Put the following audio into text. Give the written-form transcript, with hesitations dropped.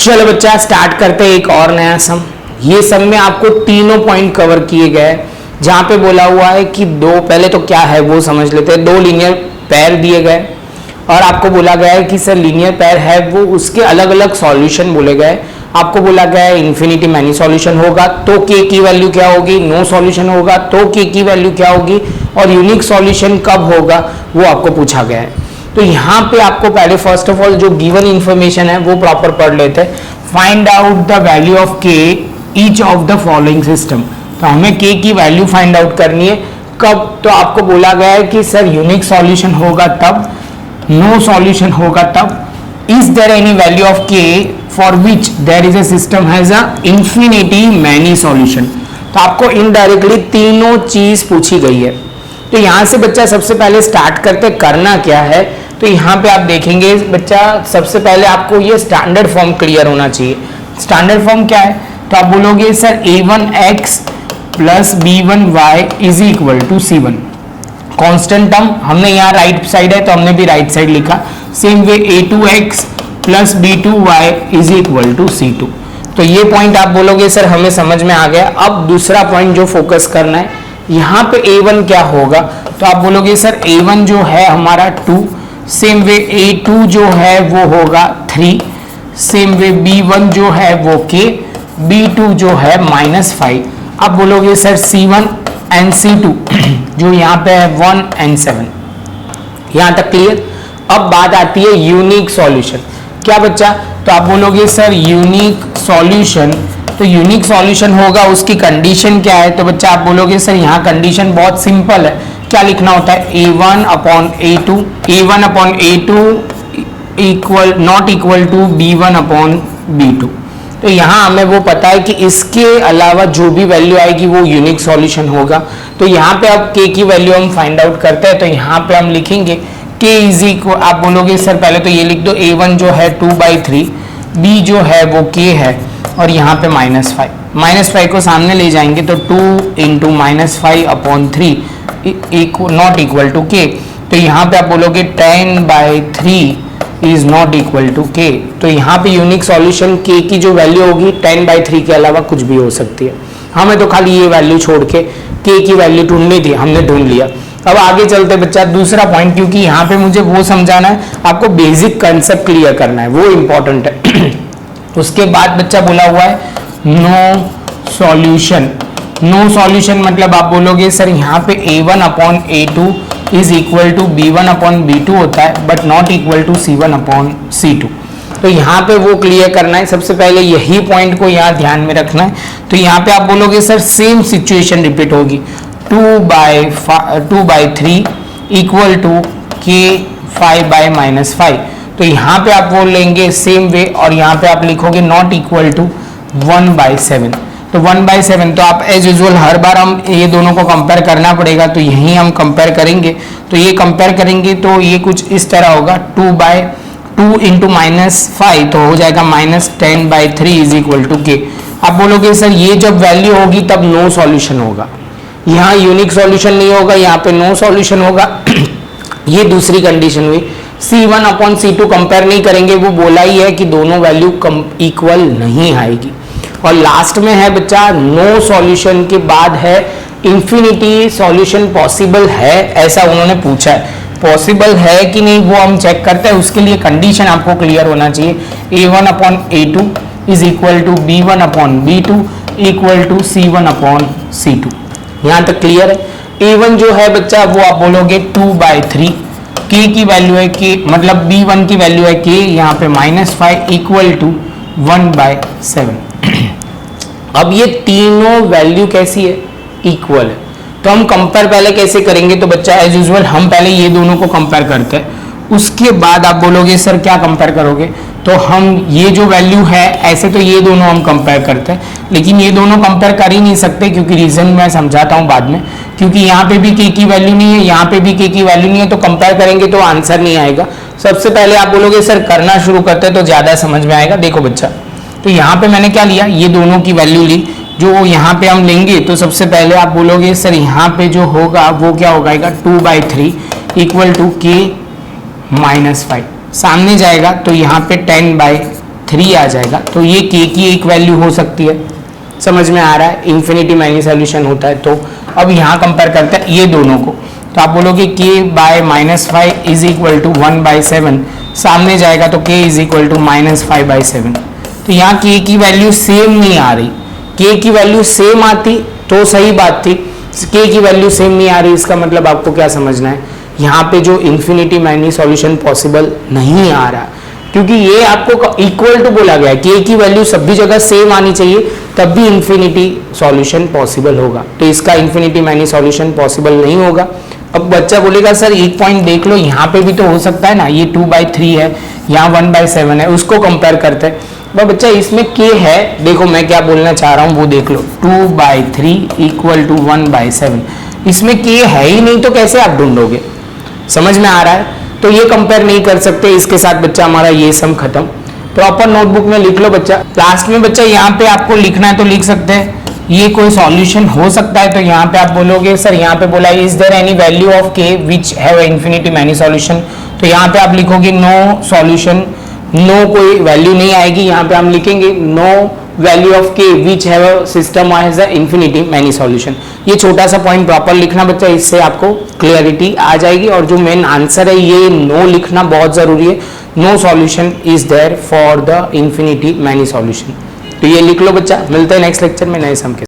चलो बच्चा स्टार्ट करते हैं एक और नया सम। ये सम में आपको तीनों पॉइंट कवर किए गए, जहां पे बोला हुआ है कि दो, पहले तो क्या है वो समझ लेते हैं। दो लीनियर पैर दिए गए और आपको बोला गया है कि सर लीनियर पैर है वो उसके अलग अलग सॉल्यूशन बोले गए। आपको बोला गया है इन्फिनिटी मैनी सॉल्यूशन होगा तो के की वैल्यू क्या होगी, नो सॉल्यूशन होगा तो के की वैल्यू क्या होगी, और यूनिक सॉल्यूशन कब होगा वो आपको पूछा गया है। तो यहाँ पे आपको पहले फर्स्ट ऑफ ऑल जो गिवन इंफॉर्मेशन है वो प्रॉपर पढ़ लेते हैं। Find out the value of k each of the following system. तो हमें के की वैल्यू फाइंड आउट करनी है कब, तो आपको बोला गया है कि सर यूनिक सॉल्यूशन होगा तब, नो सॉल्यूशन होगा तब। Is there any value of k for which there is a system has a infinity many solution. तो आपको इनडायरेक्टली तीनों चीज पूछी गई है। तो यहां से बच्चा सबसे पहले स्टार्ट करते करना क्या है, तो यहाँ पे आप देखेंगे बच्चा सबसे पहले आपको ये स्टैंडर्ड फॉर्म क्लियर होना चाहिए। स्टैंडर्ड फॉर्म क्या है, तो आप बोलोगे sir a1x plus b1y is equal to c1। Constant term हमने यहाँ राइट साइड है तो हमने भी राइट साइड लिखा। Same way a2x plus b2y is equal to c2। तो ये पॉइंट आप बोलोगे सर हमें समझ में आ गया। अब दूसरा पॉइंट जो फोकस करना है, यहाँ पे a1 क्या होगा, तो आप बोलोगे सर a1 जो है हमारा 2, सेम वे a2 जो है वो होगा 3, सेम वे b1 जो है वो k, b2 जो है -5। अब बोलोगे सर c1 एंड c2 जो यहाँ पे है 1 एंड 7। यहाँ तक क्लियर। अब बात आती है यूनिक सॉल्यूशन। क्या बच्चा, तो आप बोलोगे सर यूनिक सॉल्यूशन, तो यूनिक सॉल्यूशन होगा उसकी कंडीशन क्या है, तो बच्चा आप बोलोगे सर यहाँ कंडीशन बहुत सिंपल है। क्या लिखना होता है, a1 upon a2, a1 upon a2 equal not equal to b1 upon b2। तो यहाँ हमें वो पता है कि इसके अलावा जो भी वैल्यू आएगी वो यूनिक सॉल्यूशन होगा। तो यहाँ पे अब k की वैल्यू हम फाइंड आउट करते हैं। तो यहाँ पे हम लिखेंगे k इज इक्वल, आप बोलोगे सर पहले तो ये लिख दो, a1 जो है 2/3, b जो है वो k है और यहाँ पे -5 को सामने ले जाएंगे तो 2 into -5 upon 3 not equal to k. तो यहाँ पे आप बोलोगे 10/3 is not equal to k. तो यहाँ पे यूनिक सॉल्यूशन के की जो वैल्यू होगी 10/3 के अलावा कुछ भी हो सकती है। हमें तो खाली ये वैल्यू छोड़ के के की वैल्यू ढूंढनी थी, हमने ढूंढ लिया। अब आगे चलते बच्चा दूसरा पॉइंट, क्योंकि यहाँ पे मुझे वो समझाना है, आपको बेसिक कंसेप्ट क्लियर करना है, वो इंपॉर्टेंट है। उसके बाद बच्चा बोला हुआ है नो सॉल्यूशन। नो सॉल्यूशन मतलब आप बोलोगे सर यहाँ पे a1 upon a2 is equal to b1 upon b2 होता है but not equal to c1 upon c2। तो यहाँ पे वो क्लियर करना है। सबसे पहले यही पॉइंट को यहाँ ध्यान में रखना है। तो यहाँ पे आप बोलोगे सर सेम सिचुएशन रिपीट होगी, 2/3 इक्वल टू k 5/-5। तो यहाँ पे आप वो लेंगे सेम वे और यहाँ पे आप लिखोगे नॉट इक्वल टू 1/7। तो 1/7 तो आप एज यूजुअल हर बार हम ये दोनों को कंपेयर करना पड़ेगा, तो यही हम कंपेयर करेंगे। तो ये कंपेयर करेंगे तो ये कुछ इस तरह होगा, 2/2 इंटू -5 तो हो जाएगा -10/3 इज इक्वल टू के। आप बोलोगे सर ये जब वैल्यू होगी तब नो सॉल्यूशन होगा, यहाँ यूनिक सॉल्यूशन नहीं होगा, यहाँ पे नो सॉल्यूशन होगा। ये दूसरी कंडीशन हुई। C1 अपॉन C2 कंपेयर नहीं करेंगे, वो बोला ही है कि दोनों वैल्यू इक्वल नहीं आएगी। और लास्ट में है बच्चा नो सॉल्यूशन के बाद है इंफिनिटी सॉल्यूशन पॉसिबल है, ऐसा उन्होंने पूछा है। पॉसिबल है कि नहीं वो हम चेक करते हैं, उसके लिए कंडीशन आपको क्लियर होना चाहिए। a1 upon a2 is equal to b1 upon b2 equal to c1 upon c2। यहाँ तक क्लियर है। a1 जो है बच्चा वो आप बोलोगे 2/3, k की वैल्यू है k, मतलब b1 की वैल्यू है k, यहाँ पे -5 इक्वल टू 1/7। अब ये तीनों वैल्यू कैसी है, इक्वल है। तो हम कंपेयर पहले कैसे करेंगे, तो बच्चा एज यूजुअल हम पहले ये दोनों को कंपेयर करते हैं, उसके बाद आप बोलोगे सर क्या कंपेयर करोगे, तो हम ये जो वैल्यू है ऐसे तो ये दोनों हम कंपेयर करते हैं, लेकिन ये दोनों कंपेयर कर ही नहीं सकते क्योंकि रीजन मैं समझाता हूँ बाद में। क्योंकि यहाँ पे भी k की वैल्यू नहीं है, यहाँ पे भी k की वैल्यू नहीं है, तो कंपेयर करेंगे तो आंसर नहीं आएगा। सबसे पहले आप बोलोगे सर करना शुरू करते हैं तो ज्यादा समझ में आएगा। देखो बच्चा, तो यहाँ पे मैंने क्या लिया, ये दोनों की वैल्यू ली, जो यहाँ पे हम लेंगे तो सबसे पहले आप बोलोगे सर यहाँ पे जो होगा वो क्या होगा, 2/3 इक्वल टू k -5 सामने जाएगा तो यहाँ पे 10/3 3 आ जाएगा। तो ये k की एक वैल्यू हो सकती है, समझ में आ रहा है, इन्फिनिटी मैनी सोल्यूशन होता है। तो अब यहाँ कंपेयर करते हैं ये दोनों को, तो आप बोलोगे k by -5 is equal to 1/7, सामने जाएगा तो k इज इक्वल टू -5/7। तो यहाँ k की वैल्यू सेम नहीं आ रही, k की वैल्यू सेम आती तो सही बात थी, k की वैल्यू सेम नहीं आ रही, इसका मतलब आपको क्या समझना है, यहाँ पे जो इन्फिनिटी मैनी सॉल्यूशन पॉसिबल नहीं आ रहा, क्योंकि ये आपको इक्वल टू बोला गया है, k की वैल्यू सभी जगह सेम आनी चाहिए तब भी इन्फिनिटी सॉल्यूशन पॉसिबल होगा। तो इसका इन्फिनिटी मैनी सॉल्यूशन पॉसिबल नहीं होगा। अब बच्चा बोलेगा सर एक पॉइंट देख लो, यहाँ पे भी तो हो सकता है ना, ये 2/3 है, यहाँ 1/7 है, उसको कंपेयर करते हैं। बच्चा इसमें k है, देखो मैं क्या बोलना चाह रहा हूँ वो देख लो, 2/3 इक्वल टू 1/7, इसमें k है ही नहीं तो कैसे आप ढूंढोगे, समझ में आ रहा है। तो ये कंपेयर नहीं कर सकते, इसके साथ बच्चा हमारा ये सम खत्म। प्रॉपर नोटबुक में लिख लो बच्चा। लास्ट में बच्चा यहाँ पे आपको लिखना है तो लिख सकते हैं, ये कोई सॉल्यूशन हो सकता है, तो यहाँ पे आप बोलोगे सर यहाँ पे बोला is there any value of k which have infinity many solution, तो यहाँ पे आप लिखोगे नो सॉल्यूशन, नो कोई वैल्यू नहीं आएगी, यहाँ पे हम लिखेंगे no value of k which have a system has a infinity many solution. ये छोटा सा पॉइंट प्रॉपर लिखना बच्चा, इससे आपको क्लियरिटी आ जाएगी। और जो मेन आंसर है ये नो लिखना बहुत जरूरी है, no solution is there for the infinity many solution. तो ये लिख लो बच्चा, मिलते हैं नेक्स्ट लेक्चर में नए सम के।